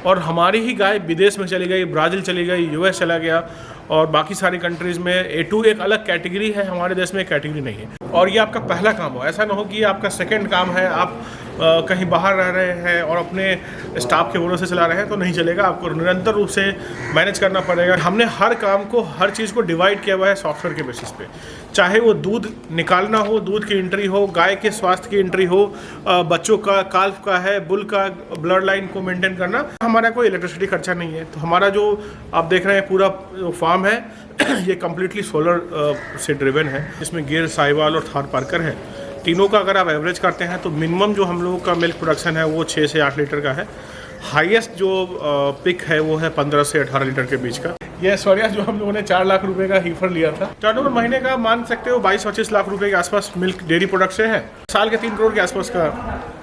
और हमारी ही गाय विदेश में चली गई, ब्राज़ील चली गई, यूएस चला गया और बाकी सारी कंट्रीज़ में A2 एक अलग कैटेगरी है, हमारे देश में एक कैटेगरी नहीं है। और ये आपका पहला काम हो, ऐसा ना हो कि ये आपका सेकंड काम है, आप कहीं बाहर रह रहे हैं और अपने स्टाफ के भरोसे चला रहे हैं तो नहीं चलेगा, आपको निरंतर रूप से मैनेज करना पड़ेगा। हमने हर काम को, हर चीज़ को डिवाइड किया हुआ है सॉफ्टवेयर के बेसिस पे, चाहे वो दूध निकालना हो, दूध की एंट्री हो, गाय के स्वास्थ्य की एंट्री हो, बच्चों का, काल्फ का है, बुल का ब्लड लाइन को मेंटेन करना। हमारा कोई इलेक्ट्रिसिटी खर्चा नहीं है। तो हमारा जो आप देख रहे हैं पूरा फार्म है ये कम्प्लीटली सोलर से ड्रिवन है, जिसमें गिर, साहिवाल और थार पार्कर है। तीनों का अगर आप एवरेज करते हैं तो मिनिमम जो हम लोगों का मिल्क प्रोडक्शन है वो 6 से 8 लीटर का है। हाईएस्ट जो पिक है वो है 15 से 18 लीटर के बीच का। ये स्वरिया जो हम लोगों ने 4 लाख रुपए का हीफर लिया था, टर्नओवर महीने का मान सकते हो 22-25 लाख रुपए के आसपास मिल्क डेयरी प्रोडक्ट से है। साल के 3 करोड़ के आसपास का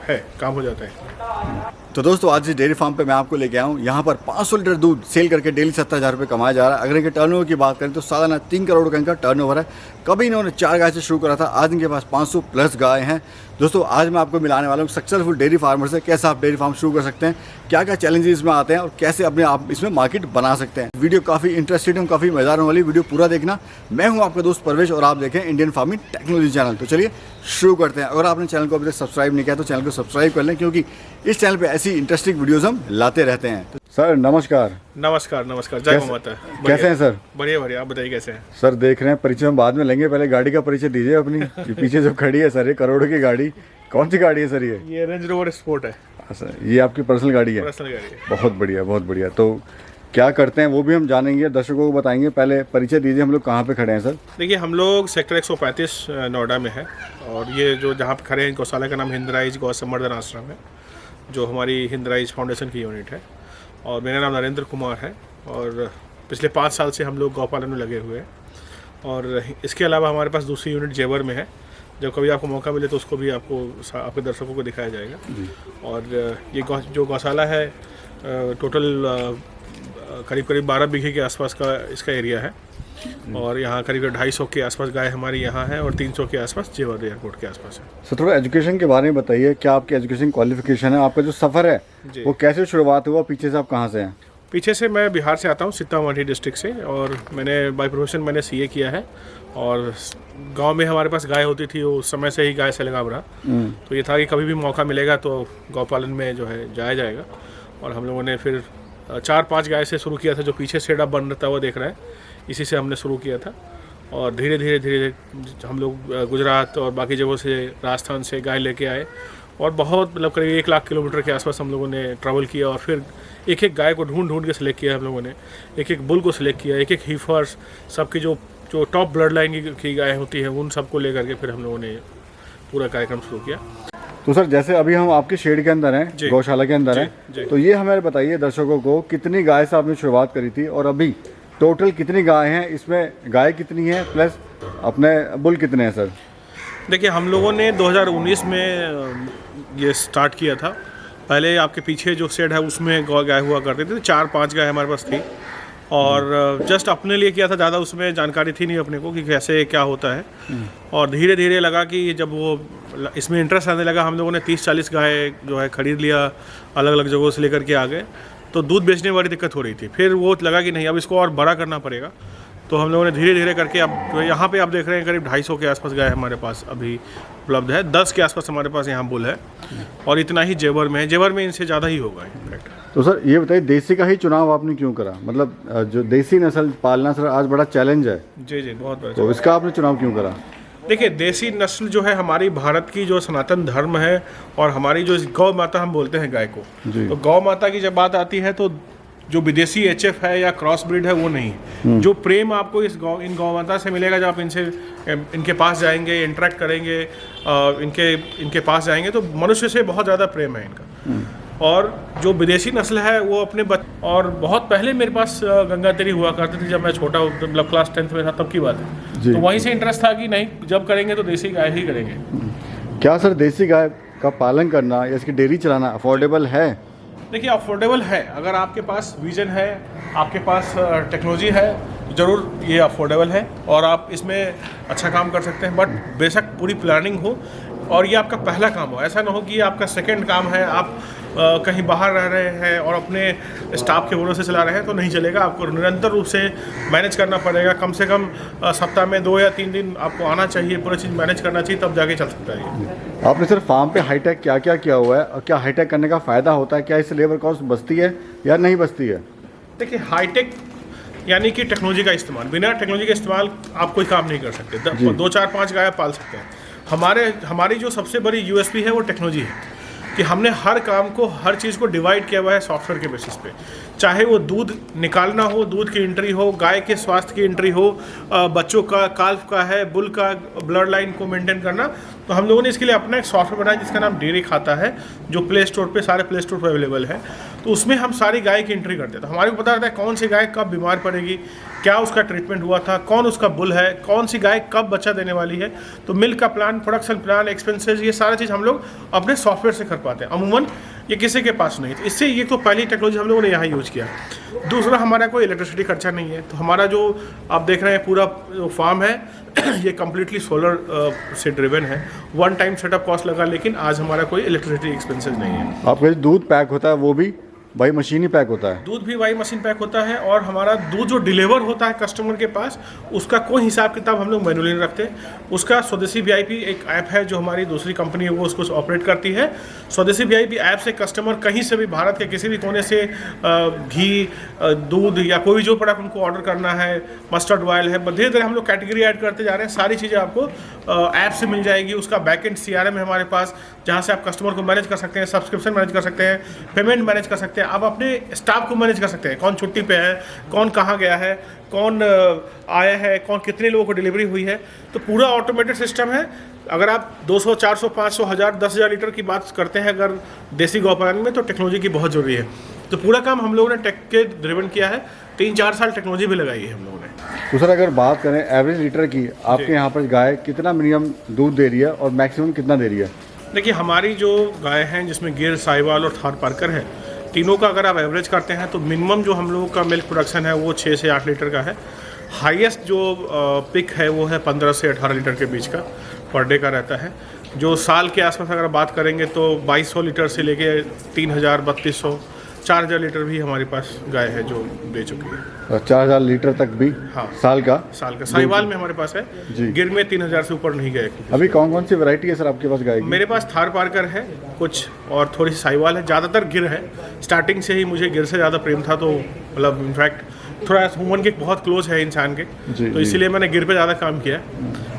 है, काम हो जाता है। तो दोस्तों आज इस डेयरी फार्म पे मैं आपको लेके आया हूँ। यहाँ पर 500 लीटर दूध सेल करके डेली 70,000 रुपये कमाया जा रहा है। अगर इनके टर्नओवर की बात करें तो सालाना 3 करोड़ का इनका टर्नओवर है। कभी इन्होंने 4 गाय से शुरू करा था, आज इनके पास 500 प्लस गाय हैं। दोस्तों आज मैं आपको मिलाने वाला हूँ सक्सेसफुल डेयरी फार्मर से, कैसे आप डेयरी फार्म शुरू कर सकते हैं, क्या क्या चैलेंजेस इसमें आते हैं और कैसे अपने आप इसमें मार्केट बना सकते हैं। वीडियो काफ़ी इंटरेस्टिंग और काफ़ी मज़ेदार होने वाली, वीडियो पूरा देखना। मैं हूँ आपका दोस्त परवेश और आप देखें इंडियन फार्मिंग टेक्नोलॉजी चैनल। तो चलिए शुरू करते हैं। अगर आपने चैनल को अभी तक सब्सक्राइब नहीं किया तो चैनल को सब्सक्राइब कर लें, क्योंकि इस चैनल पर ऐसी इंटरेस्टिंग वीडियोज़ हम लाते रहते हैं। तो सर नमस्कार। नमस्कार नमस्कार, जय माता। कैसे हैं सर? बढ़िया बढ़िया, आप बताइए कैसे हैं? सर देख रहे हैं, परिचय हम बाद में लेंगे, पहले गाड़ी का परिचय दीजिए अपनी। ये पीछे जो खड़ी है सर, ये करोड़ों की गाड़ी, कौन सी गाड़ी है सर ये रेंज रोवर स्पोर्ट है। अच्छा, ये आपकी पर्सनल गाड़ी है? पर्सनल गाड़ी है। बहुत बढ़िया बहुत बढ़िया। तो क्या करते हैं वो भी हम जानेंगे, दर्शकों को बताएंगे। पहले परिचय दीजिए, हम लोग कहाँ पे खड़े हैं सर? देखिए हम लोग सेक्टर 135 नोएडा में है और ये जो जहाँ पे खड़े हैं गौशाला का नाम हिंदराइज गौ संवर्धन आश्रम है, जो हमारी हिंदराइज फाउंडेशन की यूनिट है। और मेरा नाम नरेंद्र कुमार है और पिछले 5 साल से हम लोग गौपालन में लगे हुए हैं। और इसके अलावा हमारे पास दूसरी यूनिट जेवर में है, जब कभी आपको मौका मिले तो उसको भी आपको आपके दर्शकों को दिखाया जाएगा। और ये जो गौशाला है टोटल करीब 12 बीघे के आसपास का इसका एरिया है और यहाँ करीब 250 के आसपास गाय हमारी यहाँ है और 300 के आसपास जेवर एयरपोर्ट के आसपास है। सर थोड़ा एजुकेशन के बारे में बताइए, क्या आपकी एजुकेशन क्वालिफिकेशन है, आपका जो सफ़र है वो कैसे शुरुआत हुआ, पीछे से आप कहाँ से हैं? पीछे से मैं बिहार से आता हूँ, सीतामढ़ी डिस्ट्रिक्ट से, और मैंने बाय प्रोफेशन मैंने CA किया है। और गांव में हमारे पास गाय होती थी, उस समय से ही गाय से लगाव रहा। तो ये था कि कभी भी मौका मिलेगा तो गौपालन में जो है जाया जाएगा। और हम लोगों ने फिर 4-5 गाय से शुरू किया था, जो पीछे सेटअप बन रहा वो देख रहे हैं, इसी से हमने शुरू किया था। और धीरे धीरे हम लोग गुजरात और बाकी जगहों से, राजस्थान से गाय लेके आए और बहुत मतलब करीब 1 लाख किलोमीटर के आसपास हम लोगों ने ट्रैवल किया। और फिर एक एक गाय को ढूंढ के सिलेक्ट किया हम लोगों ने, एक एक बुल को सिलेक्ट किया, एक एक हीफर्स, सबकी जो टॉप ब्लड लाइन की गाय होती है उन सबको लेकर के फिर हम लोगों ने पूरा कार्यक्रम शुरू किया। तो सर जैसे अभी हम आपके शेड के अंदर हैं, गौशाला के अंदर हैं, तो ये हमें बताइए दर्शकों को, कितनी गाय से आपने शुरुआत करी थी और अभी टोटल कितनी गाय हैं, इसमें गाय कितनी है प्लस अपने बुल कितने हैं सर? देखिए हम लोगों ने 2019 में ये स्टार्ट किया था। पहले आपके पीछे जो शेड है उसमें गाय हुआ करते थे, 4-5 गाय हमारे पास थी और जस्ट अपने लिए किया था, ज़्यादा उसमें जानकारी थी नहीं अपने को कि कैसे क्या होता है। और धीरे धीरे लगा कि जब वो इसमें इंटरेस्ट आने लगा, हम लोगों ने 30-40 गाय जो है ख़रीद लिया, अलग अलग जगहों से लेकर के आ गए। तो दूध बेचने वाली दिक्कत हो रही थी, फिर वो लगा कि नहीं अब इसको और बड़ा करना पड़ेगा। तो हम लोगों ने धीरे धीरे करके अब जो यहाँ पे आप देख रहे हैं करीब 250 के आसपास गाय हमारे पास अभी उपलब्ध है। 10 के आसपास हमारे पास यहाँ बुल है और इतना ही जेवर में है, जेवर में इनसे ज़्यादा ही होगा इनफैक्ट। तो सर ये बताइए, देसी का ही चुनाव आपने क्यों करा? मतलब जो देसी नस्ल पालना सर आज बड़ा चैलेंज है। जी बहुत बड़ा। तो इसका आपने चुनाव क्यों करा? देखिए देसी नस्ल जो है हमारी भारत की जो सनातन धर्म है और हमारी जो गौ माता हम बोलते हैं गाय को, तो गौ माता की जब बात आती है तो जो विदेशी HF है या क्रॉस ब्रीड है वो नहीं। जो प्रेम आपको इन गौ माता से मिलेगा, जब आप इनके पास जाएंगे, इंटरेक्ट करेंगे, इनके पास जाएंगे तो मनुष्य से बहुत ज़्यादा प्रेम है इनका। और जो विदेशी नस्ल है वो अपने और बहुत पहले मेरे पास गंगा तेरी हुआ करती थी, जब मैं छोटा मतलब क्लास 10th में था तब की बात है। तो वहीं से इंटरेस्ट था कि नहीं जब करेंगे तो देसी गाय ही करेंगे। क्या सर देसी गाय का पालन करना या इसकी डेयरी चलाना अफोर्डेबल है? देखिए अफोर्डेबल है, अगर आपके पास विजन है, आपके पास टेक्नोलॉजी है, ज़रूर ये अफोर्डेबल है और आप इसमें अच्छा काम कर सकते हैं। बट बेशक पूरी प्लानिंग हो और ये आपका पहला काम हो, ऐसा ना हो कि ये आपका सेकंड काम है, आप कहीं बाहर रह रहे हैं और अपने स्टाफ के भरोसे चला रहे हैं तो नहीं चलेगा। आपको निरंतर रूप से मैनेज करना पड़ेगा। कम से कम सप्ताह में 2 या 3 दिन आपको आना चाहिए, पूरी चीज़ मैनेज करना चाहिए, तब जाके चल सकता है ये। आपने सर फार्म पे हाईटेक क्या क्या किया हुआ है और क्या हाईटेक करने का फ़ायदा होता है? क्या इससे लेबर कॉस्ट बचती है या नहीं बचती है? देखिए, हाईटेक यानी कि टेक्नोलॉजी का इस्तेमाल, बिना टेक्नोलॉजी के इस्तेमाल आप कोई काम नहीं कर सकते। 2, 4, 5 गाय पाल सकते हैं। हमारी जो सबसे बड़ी यूएसपी है वो टेक्नोलॉजी है कि हमने हर काम को, हर चीज़ को डिवाइड किया हुआ है सॉफ्टवेयर के बेसिस पे। चाहे वो दूध निकालना हो, दूध की एंट्री हो, गाय के स्वास्थ्य की एंट्री हो, बच्चों का, काल्फ का है, बुल का ब्लड लाइन को मेंटेन करना, तो हम लोगों ने इसके लिए अपना एक सॉफ्टवेयर बनाया जिसका नाम डेयरी खाता है, जो प्ले स्टोर पे, सारे प्ले स्टोर पर अवेलेबल है। तो उसमें हम सारी गाय की एंट्री करते हैं, तो हमारे को पता रहता है कौन सी गाय कब बीमार पड़ेगी, क्या उसका ट्रीटमेंट हुआ था, कौन उसका बुल है, कौन सी गाय कब बच्चा देने वाली है। तो मिल्क का प्लान, प्रोडक्शन प्लान, एक्सपेंसेस, ये सारा चीज़ हम लोग अपने सॉफ्टवेयर से कर पाते हैं। अमूमन ये किसी के पास नहीं। तो इससे ये तो पहली टेक्नोलॉजी हम लोगों ने यहाँ यूज़ किया। दूसरा, हमारा कोई इलेक्ट्रिसिटी खर्चा नहीं है। तो हमारा जो आप देख रहे हैं पूरा फार्म है ये कम्प्लीटली सोलर से ड्रिवन है। 1 टाइम सेटअप कॉस्ट लगा, लेकिन आज हमारा कोई इलेक्ट्रिसिटी एक्सपेंसेस नहीं है। आपका जो दूध पैक होता है वो भी भाई मशीन ही पैक होता है? दूध भी वाई मशीन पैक होता है, और हमारा दूध जो डिलीवर होता है कस्टमर के पास, उसका कोई हिसाब किताब हम लोग मैनुअली नहीं रखते। उसका स्वदेशी वीआईपी एक ऐप है जो हमारी दूसरी कंपनी है वो उसको ऑपरेट करती है। स्वदेशी वीआईपी ऐप से कस्टमर कहीं से भी, भारत के किसी भी कोने से घी, दूध या कोई भी जो प्रोडक्ट उनको ऑर्डर करना है, मस्टर्ड ऑयल है, धीरे धीरे हम लोग कैटेगरी ऐड करते जा रहे हैं। सारी चीज़ें आपको ऐप से मिल जाएगी। उसका बैकएंड CRM है हमारे पास, जहाँ से आप कस्टमर को मैनेज कर सकते हैं, सब्सक्रिप्शन मैनेज कर सकते हैं, पेमेंट मैनेज कर सकते हैं, आप अपने स्टाफ को मैनेज कर सकते हैं, कौन छुट्टी पे है, कौन कहाँ गया है, कौन आया है, कौन कितने लोगों को डिलीवरी हुई है। तो पूरा ऑटोमेटेड सिस्टम है। अगर आप 200, 400, 500, 1000, 10,000 लीटर की बात करते हैं अगर देसी गौपालन में, तो टेक्नोलॉजी की बहुत ज़रूरी है। तो पूरा काम हम लोगों ने टेक के ड्रिवन किया है। 3-4 साल टेक्नोलॉजी भी लगाई है हम लोगों ने। तो सर अगर बात करें एवरेज लीटर की, आपके यहाँ पर गाय कितना मिनिमम दूध दे रही है और मैक्सिमम कितना दे रही है? देखिए, हमारी जो गाय हैं जिसमें गिर, साहिवाल और थार पार्कर है, तीनों का अगर आप एवरेज करते हैं तो मिनिमम जो हम लोगों का मिल्क प्रोडक्शन है वो 6 से 8 लीटर का है। हाईएस्ट जो पिक है वो है 15 से 18 लीटर के बीच का पर डे का रहता है। जो साल के आसपास अगर बात करेंगे तो 2200 लीटर से लेके 3000, 3200, 4000 लीटर भी हमारे पास गाय है जो दे चुकी है। 4000 लीटर तक भी? हाँ, साल का साहिवाल में हमारे पास है जी। गिर में 3000 से ऊपर नहीं गए। अभी कौन कौन सी वैरायटी है सर आपके पास गाय की? मेरे पास थार पार्कर है कुछ, और थोड़ी सी साहिवाल है, ज़्यादातर गिर है। स्टार्टिंग से ही मुझे गिर से ज़्यादा प्रेम था, तो मतलब इनफैक्ट थोड़ा ह्यूमन के बहुत क्लोज है इंसान के, तो इसीलिए मैंने गिर पे ज़्यादा काम किया।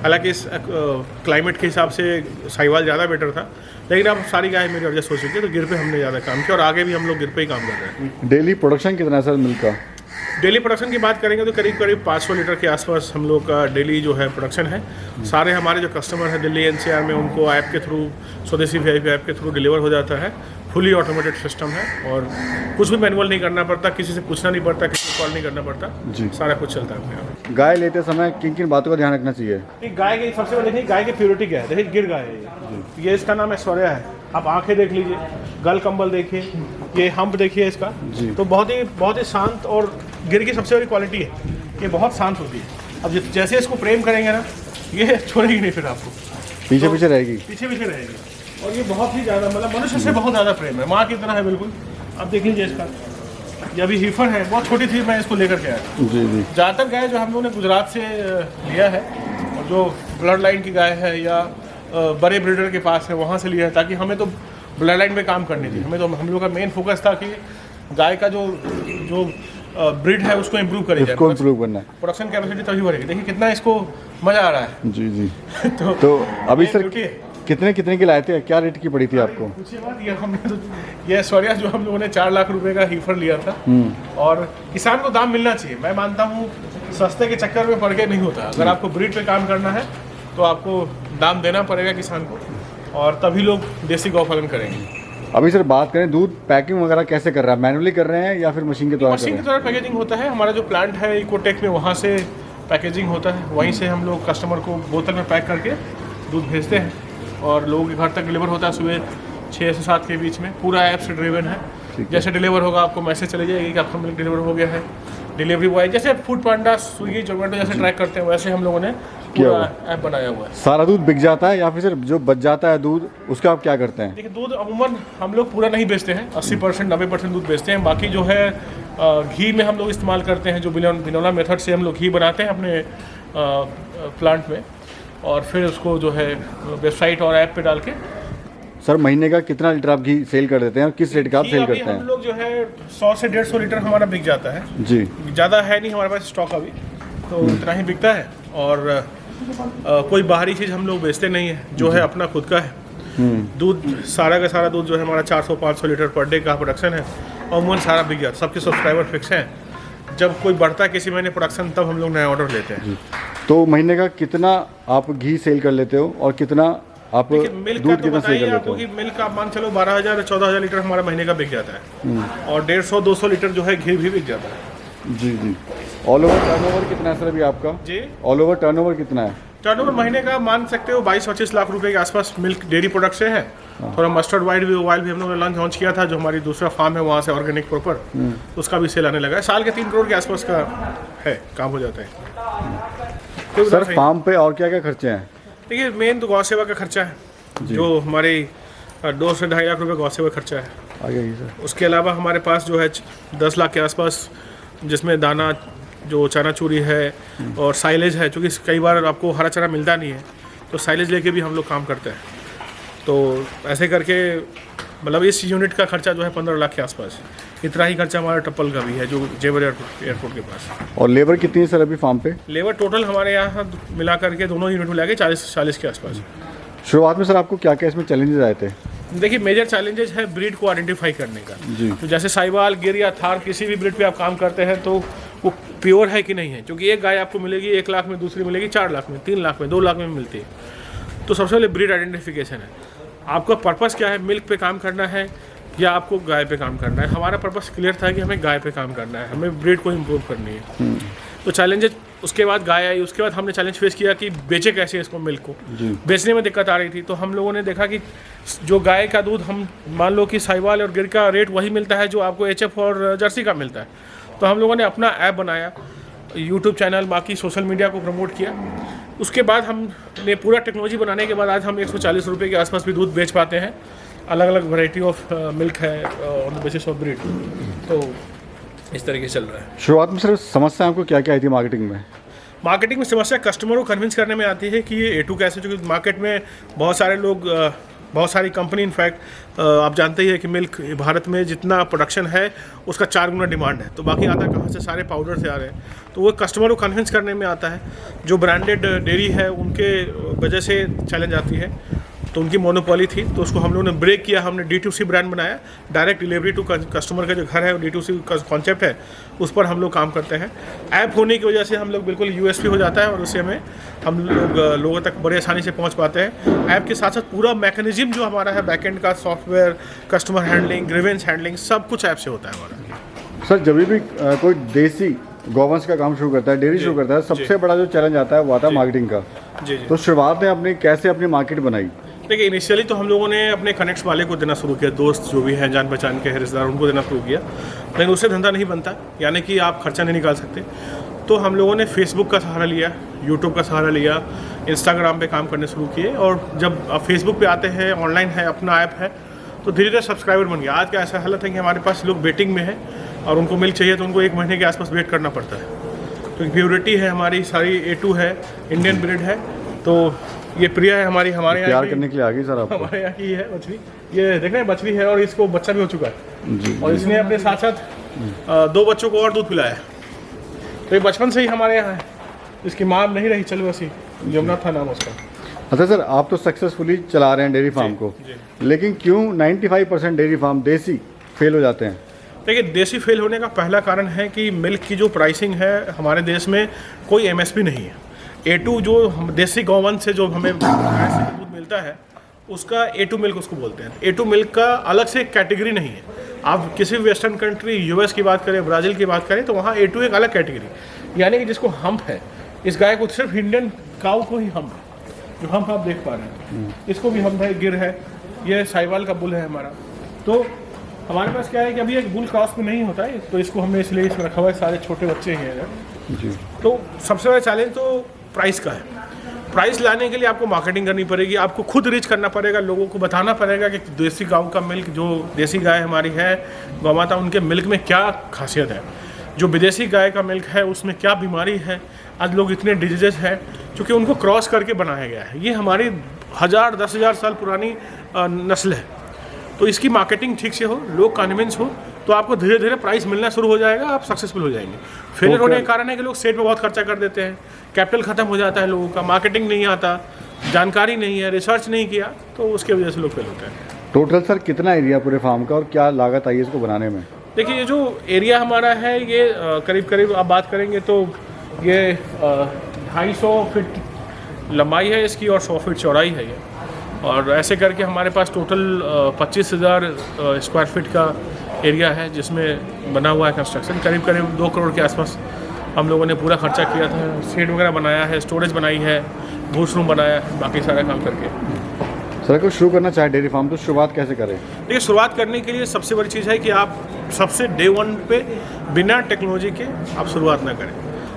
हालांकि इस क्लाइमेट के हिसाब से साहिवाल ज़्यादा बेटर था, लेकिन अब सारी गाय मेरी एडजस्ट हो चुकी है, तो गिर पे हमने ज़्यादा काम किया और आगे भी हम लोग गिर पे ही काम कर रहे हैं। डेली प्रोडक्शन कितना है सर मिल्क का? डेली प्रोडक्शन की बात करेंगे तो करीब करीब 500 लीटर के आसपास हम लोग का डेली जो है प्रोडक्शन है। सारे हमारे जो कस्टमर हैं दिल्ली NCR में, उनको ऐप के थ्रू, स्वदेशी वीआईपी ऐप के थ्रू डिलीवर हो जाता है। फुली ऑटोमेटेड सिस्टम है और कुछ भी मैनुअल नहीं करना पड़ता, किसी से पूछना नहीं पड़ता, किसी को कॉल नहीं करना पड़ता जी, सारा कुछ चलता है अपने आप। गाय लेते समय किन किन बातों का ध्यान रखना चाहिए? गाय की सबसे पहले देखिए गाय की प्योरिटी क्या है। देखिए, गिर गाय है ये, इसका नाम ऐश्वर्या है। आप आंखें देख लीजिए, गल कंबल देखिए, ये हम्प देखिए इसका, तो बहुत ही शांत, और गिर की सबसे बड़ी क्वालिटी है ये बहुत शांत होती है। अब जैसे इसको प्रेम करेंगे ना, ये छोड़ेगी नहीं, फिर आपको पीछे पीछे रहेगी, पीछे पीछे रहेगी। और ये बहुत ही ज़्यादा, मतलब मनुष्य से बहुत ज़्यादा प्रेम है, माँ की तरह है बिल्कुल। अब देख लीजिए इसका, ये अभी हीफर है, बहुत छोटी थी, मैं इसको लेकर के आया। जी जी। ज़्यादातर गाय जो हम लोगों ने गुजरात से लिया है, और जो ब्लड लाइन की गाय है या बड़े ब्रीडर के पास है वहाँ से लिया है, ताकि हमें तो ब्लड लाइन में काम करनी थी। हमें तो, हम लोग का मेन फोकस था कि गाय का जो ब्रीड है उसको इम्प्रूव करें, इसको इम्प्रूव करना है, प्रोडक्शन कैपेसिटी तभी बढ़ेगी। देखिए कितना इसको मज़ा आ रहा है। जी जी। तो अभी सर कितने की लाए थे, क्या रेट की पड़ी थी आपको? पूछिए बात, ये हमने तो, ये ऐश्वर्या जो हम लोगों ने 4 लाख रुपए का हीफर लिया था, और किसान को दाम मिलना चाहिए। मैं मानता हूँ सस्ते के चक्कर में पड़ के नहीं होता। अगर आपको ब्रीड पे काम करना है तो आपको दाम देना पड़ेगा किसान को, और तभी लोग देसी गौपालन करेंगे। अभी सर बात करें दूध पैकिंग वगैरह कैसे कर रहा है, मैनुअली कर रहे हैं या फिर मशीन के द्वारा? मशीन के द्वारा पैकेजिंग होता है। हमारा जो प्लांट है इकोटेक में, वहाँ से पैकेजिंग होता है, वहीं से हम लोग कस्टमर को बोतल में पैक करके दूध भेजते हैं और लोगों के घर तक डिलीवर होता है सुबह 6 से 7 के बीच में। पूरा ऐप से ड्रिवन है। ठीक है। जैसे डिलीवर होगा आपको मैसेज चले जाएगी कि आपका मिल्क डिलीवर हो गया है। डिलीवरी बॉय जैसे फूड पांडा, स्विगी, जोमेटो जैसे ट्रैक करते हैं, वैसे हम लोगों ने किया पूरा हुआ ऐप बनाया हुआ है। सारा दूध बिक जाता है या फिर सिर्फ जो बच जाता है दूध उसका आप क्या करते हैं? देखिए, दूध अमूमन हम लोग पूरा नहीं बेचते हैं, 80% 90% दूध बेचते हैं। बाकी जो है घी में हम लोग इस्तेमाल करते हैं, जो बिनौला मेथड से हम लोग घी बनाते हैं अपने प्लांट में, और फिर उसको जो है वेबसाइट और ऐप पे डाल के। सर महीने का कितना लीटर आप घी सेल कर देते हैं और किस रेट का आप घी सेल अभी करते हम हैं? लोग जो है 100 से 150 लीटर हमारा बिक जाता है। जी। ज़्यादा है नहीं हमारे पास स्टॉक अभी, तो इतना ही बिकता है। और कोई बाहरी चीज़ हम लोग बेचते नहीं है, जो है अपना खुद का है। दूध सारा का सारा दूध जो है हमारा 400-500 लीटर पर डे का प्रोडक्शन है, और अमूमन सारा बिक जाता है। सबके सब्सक्राइबर फिक्स हैं, जब कोई बढ़ता है किसी महीने प्रोडक्शन तब हम लोग नया ऑर्डर लेते हैं। तो महीने का कितना आप घी सेल कर लेते हो और कितना आप मिल्क का दूध तो कितना सेल कर बताइए लेते आपको हो? कि मिल्क आप मान चलो 12,000-14,000 लीटर हमारा महीने का बिक जाता है, और 150-200 लीटर जो है घी भी बिक जाता है। जी जी। ऑल ओवर टर्नओवर कितना है सर अभी आपका? जी, ऑल ओवर टर्नओवर कितना है? टर्नओवर महीने का मान सकते हो 22-25 लाख रुपए के आसपास मिल्क डेयरी प्रोडक्ट से है। थोड़ा मस्टर्ड ऑयल भी हम लोगों ने लॉन्च किया था, जो हमारी दूसरा फार्म है वहाँ से ऑर्गेनिक प्रॉपर, उसका भी सेल आने लगा है। साल के 3 करोड़ के आसपास का है, काम हो जाता है। सर फार्म पे और क्या क्या खर्चे हैं? देखिए, मेन तो गौ सेवा का खर्चा है, जो हमारे 2 से 2.5 लाख रुपए गौ सेवा खर्चा है। आगे आइए सर। उसके अलावा हमारे पास जो है 10 लाख के आसपास, जिसमें दाना, जो चना चूरी है और साइलेज है, क्योंकि कई बार आपको हरा चना मिलता नहीं है, तो साइलेज लेके भी हम लोग काम करते हैं। तो ऐसे करके मतलब इस यूनिट का खर्चा जो है 15 लाख के आसपास। इतना ही खर्चा हमारा टप्पल का भी है, जो जेवर एयरपोर्ट के पास। और लेबर कितनी है सर अभी फार्म पे? लेबर टोटल हमारे यहाँ मिला करके दोनों यूनिट मिला के 40 के आसपास। शुरुआत में सर आपको क्या क्या इसमें चैलेंजेस आए थे? देखिए, मेजर चैलेंजेस है ब्रीड को आइडेंटिफाई करने का। जी। तो जैसे साहिवाल, गिर या थार, किसी भी ब्रीड पे आप काम करते हैं तो वो प्योर है कि नहीं है, क्योंकि एक गाय आपको मिलेगी 1 लाख में, दूसरी मिलेगी 4 लाख में, 3 लाख में, 2 लाख में मिलती है। तो सबसे पहले ब्रीड आइडेंटिफिकेशन है। आपका पर्पस क्या है, मिल्क पे काम करना है या आपको गाय पे काम करना है? हमारा पर्पस क्लियर था कि हमें गाय पे काम करना है, हमें ब्रीड को इम्प्रूव करनी है। तो चैलेंजेस, उसके बाद गाय आई, उसके बाद हमने चैलेंज फेस किया कि बेचे कैसे इसको, मिल्क को बेचने में दिक्कत आ रही थी। तो हम लोगों ने देखा कि जो गाय का दूध, हम मान लो कि साहिवाल और गिर का रेट वही मिलता है जो आपको HF और जर्सी का मिलता है। तो हम लोगों ने अपना ऐप बनाया, यूट्यूब चैनल, बाकी सोशल मीडिया को प्रमोट किया। उसके बाद हमने पूरा टेक्नोलॉजी बनाने के बाद आज हम 140 रुपये के आसपास भी दूध बेच पाते हैं। अलग अलग वैरायटी ऑफ मिल्क है on the basis of breed. तो इस तरीके से चल रहा है। शुरुआत में सर समस्या आपको क्या क्या आई थी मार्केटिंग में? मार्केटिंग में समस्या कस्टमर को कन्विंस करने में आती है कि ये A2 कैसे, क्योंकि मार्केट में बहुत सारे लोग, बहुत सारी कंपनी, इनफैक्ट आप जानते ही है कि मिल्क भारत में जितना प्रोडक्शन है उसका 4 गुना डिमांड है। तो बाकी आता कहाँ से, सारे पाउडर से आ रहे हैं। तो वो कस्टमर को कन्विंस करने में आता है। जो ब्रांडेड डेयरी है उनके वजह से चैलेंज आती है, तो उनकी मोनोपोली थी, तो उसको हम लोगों ने ब्रेक किया। हमने D2C ब्रांड बनाया, डायरेक्ट डिलीवरी टू कस्टमर का जो घर है, वो D2C का कॉन्सेप्ट है, उस पर हम लोग काम करते हैं। ऐप होने की वजह से हम लोग बिल्कुल USP हो जाता है, और उससे हमें हम लोग लोगों तक बड़े आसानी से पहुंच पाते हैं। ऐप के साथ साथ पूरा मैकेनिज्म जो हमारा है, बैकएंड का software, customer handling, grievance handling, सब कुछ ऐप से होता है हमारा। सर जब भी कोई देसी गौवंश का काम शुरू करता है, डेयरी शुरू करता है, सबसे बड़ा जो चैलेंज आता है वो आता है मार्केटिंग का। जी। तो शुरुआत में आपने कैसे अपनी मार्केट बनाई? देखिए, इनिशियली तो हम लोगों ने अपने कनेक्ट्स वाले को देना शुरू किया, दोस्त जो भी हैं, जान पहचान के रिश्तेदार, उनको देना शुरू किया। लेकिन उससे धंधा नहीं बनता, यानी कि आप खर्चा नहीं निकाल सकते। तो हम लोगों ने फेसबुक का सहारा लिया, यूट्यूब का सहारा लिया, इंस्टाग्राम पे काम करने शुरू किए। और जब आप फेसबुक पे आते हैं, ऑनलाइन है, अपना ऐप है, तो धीरे धीरे सब्सक्राइबर बन गया। आज का ऐसा हालत है कि हमारे पास लोग वेटिंग में है, और उनको मिल्क चाहिए तो उनको 1 महीने के आसपास वेट करना पड़ता है। तो प्योरिटी है हमारी, सारी A2 है, इंडियन ब्रीड है। तो ये प्रिया है हमारे यहाँ प्यार करने के लिए आ गई सर आपको? हमारे यहाँ की है बछड़ी, ये देख रहे हैं बछड़ी है, और इसको बच्चा भी हो चुका है जी। और इसने अपने साथ साथ 2 बच्चों को और दूध पिलाया है। तो ये बचपन से ही हमारे यहाँ है। इसकी माँ नहीं रही, चल वैसी, यमुना था नाम उसका। अच्छा सर, आप तो सक्सेसफुली चला रहे हैं डेयरी फार्म को, लेकिन क्यों 95% डेयरी फार्म देसी फेल हो जाते हैं? देखिए, देसी फेल होने का पहला कारण है कि मिल्क की जो प्राइसिंग है हमारे देश में, कोई MSP नहीं है। A2 जो देसी गौवंश से जो हमें गाय से दूध मिलता है, उसका A2 मिल्क उसको बोलते हैं। A2 मिल्क का अलग से कैटेगरी नहीं है। आप किसी भी वेस्टर्न कंट्री, US की बात करें, ब्राज़ील की बात करें, तो वहाँ A2 एक अलग कैटेगरी, यानी कि जिसको हम्प है। इस गाय को सिर्फ इंडियन काऊ को ही हम्प है, जो हम्प आप देख पा रहे हैं, इसको भी हम्प है। गिर है, ये साहिवाल का बुल है हमारा। तो हमारे पास क्या है कि अभी एक बुल क्रॉस में नहीं होता है, तो इसको हमने इसलिए इसमें रखा हुआ है, सारे छोटे बच्चे हैं इधर। जी। तो सबसे बड़ा चैलेंज तो प्राइस का है। प्राइस लाने के लिए आपको मार्केटिंग करनी पड़ेगी, आपको खुद रीच करना पड़ेगा, लोगों को बताना पड़ेगा कि देसी गाँव का मिल्क, जो देसी गाय हमारी है गौ माता, उनके मिल्क में क्या खासियत है, जो विदेशी गाय का मिल्क है उसमें क्या बीमारी है। आज लोग इतने डिजीजेस हैं क्योंकि उनको क्रॉस करके बनाया गया है। ये हमारी 1000-10,000 साल पुरानी नस्ल है। तो इसकी मार्केटिंग ठीक से हो, लोग कन्विंस हो, तो आपको धीरे धीरे प्राइस मिलना शुरू हो जाएगा, आप सक्सेसफुल हो जाएंगे। फेलियर होने के कारण है कि लोग सेट पे बहुत खर्चा कर देते हैं, कैपिटल खत्म हो जाता है लोगों का, मार्केटिंग नहीं आता, जानकारी नहीं है, रिसर्च नहीं किया, तो उसके वजह से लोग फेल होते हैं। टोटल सर कितना एरिया पूरे फार्म का और क्या लागत आई है इसको बनाने में? देखिए, ये जो एरिया हमारा है ये करीब करीब आप बात करेंगे तो ये 250 फीट लंबाई है इसकी और 100 फीट चौड़ाई है ये। और ऐसे करके हमारे पास टोटल 25,000 स्क्वायर फीट का एरिया है जिसमें बना हुआ है कंस्ट्रक्शन। करीब करीब 2 करोड़ के आसपास हम लोगों ने पूरा खर्चा किया था। शेड वगैरह बनाया है, स्टोरेज बनाई है, घूस रूम बनाया है, बाकी सारा काम करके। सर को शुरू करना चाहे डेयरी फार्म तो शुरुआत कैसे करें? देखिए, शुरुआत करने के लिए सबसे बड़ी चीज़ है कि आप सबसे डे 1 पे बिना टेक्नोलॉजी के आप शुरुआत ना करें।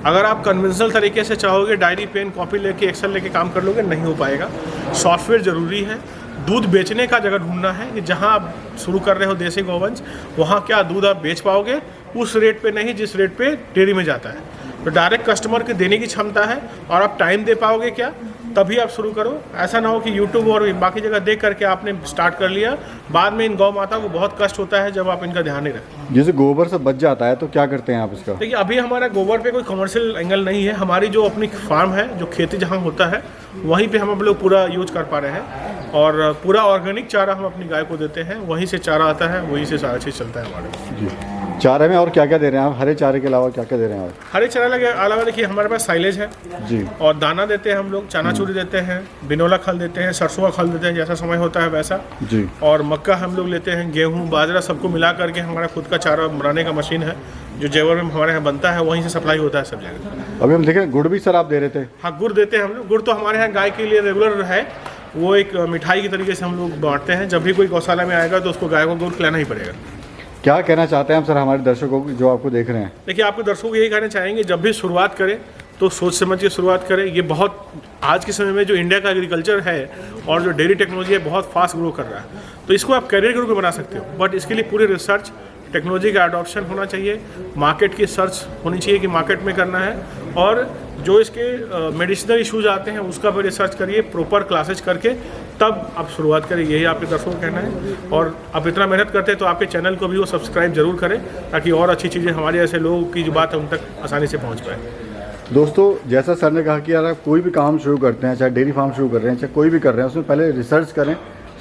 अगर आप कन्वेंशनल तरीके से चाहोगे, डायरी पेन कॉपी लेके एक्सेल लेके काम कर लोगे, नहीं हो पाएगा। सॉफ्टवेयर ज़रूरी है। दूध बेचने का जगह ढूंढना है कि जहां आप शुरू कर रहे हो देसी गौवंश, वहां क्या दूध आप बेच पाओगे, उस रेट पे नहीं जिस रेट पे डेयरी में जाता है। तो डायरेक्ट कस्टमर के देने की क्षमता है और आप टाइम दे पाओगे क्या, तभी आप शुरू करो। ऐसा ना हो कि यूट्यूब और बाकी जगह देख करके आपने स्टार्ट कर लिया, बाद में इन गौ माता को बहुत कष्ट होता है जब आप इनका ध्यान नहीं रखते। जैसे गोबर से बच जाता है तो क्या करते हैं आप इसका? देखिए, अभी हमारा गोबर पे कोई कमर्शियल एंगल नहीं है। हमारी जो अपनी फार्म है, जो खेती जहाँ होता है, वहीं पे हम लोग पूरा यूज कर पा रहे हैं और पूरा ऑर्गेनिक चारा हम अपनी गाय को देते हैं। वहीं से चारा आता है, वहीं से सारा चीज़ चलता है हमारे। जी। चारे में और क्या क्या दे रहे हैं आप? हरे चारे के अलावा क्या क्या दे रहे हैं आप? हरे चारा के अलावा देखिए हमारे पास साइलेज है जी, और दाना देते हैं हम लोग, चनाचूरी देते हैं, बिनोला खल देते हैं, सरसों का खल देते हैं, जैसा समय होता है वैसा जी, और मक्का हम लोग लेते हैं, गेहूँ, बाजरा, सबको मिला करके हमारा खुद का चारा बनाने का मशीन है जो जेवर में हमारे यहाँ बनता है, वहीं से सप्लाई होता है सब जगह। अभी हम देखें गुड़ भी सर आप दे रहे थे? हाँ, गुड़ देते हैं हम लोग। गुड़ तो हमारे यहाँ गाय के लिए रेगुलर है, वो एक मिठाई की तरीके से हम लोग बांटते हैं। जब भी कोई गौशाला में आएगा तो उसको गाय को गुड़ खिलाना ही पड़ेगा। क्या कहना चाहते हैं हम सर हमारे दर्शकों को जो आपको देख रहे हैं? देखिए, आपको दर्शकों को यही कहना चाहेंगे, जब भी शुरुआत करें तो सोच समझ के शुरुआत करें। ये बहुत आज के समय में जो इंडिया का एग्रीकल्चर है और जो डेयरी टेक्नोलॉजी है, बहुत फास्ट ग्रो कर रहा है। तो इसको आप करियर के रूप में बना सकते हो, बट इसके लिए पूरी रिसर्च, टेक्नोलॉजी का अडॉप्शन होना चाहिए, मार्केट की सर्च होनी चाहिए कि मार्केट में करना है, और जो इसके मेडिसिनल इश्यूज आते हैं उसका भी रिसर्च करिए, प्रॉपर क्लासेज करके तब आप शुरुआत करें। यही आपके दर्शकों को कहना है। और आप इतना मेहनत करते हैं तो आपके चैनल को भी वो सब्सक्राइब जरूर करें, ताकि और अच्छी चीज़ें हमारे ऐसे लोगों की जो बात है उन तक आसानी से पहुँच पाए। दोस्तों, जैसा सर ने कहा कि यार आप कोई भी काम शुरू करते हैं, चाहे डेयरी फार्म शुरू कर रहे हैं, चाहे कोई भी कर रहे हैं, उसमें पहले रिसर्च करें,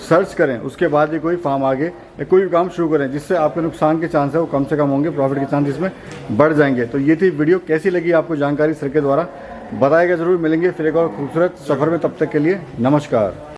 सर्च करें, उसके बाद ही कोई फार्म आगे या कोई भी काम शुरू करें, जिससे आपके नुकसान के चांस है वो कम से कम होंगे, प्रॉफिट के चांस इसमें बढ़ जाएंगे। तो ये थी वीडियो, कैसी लगी आपको जानकारी सर के द्वारा बताएगा, जरूर मिलेंगे फिर एक और खूबसूरत सफ़र में। तब तक के लिए नमस्कार।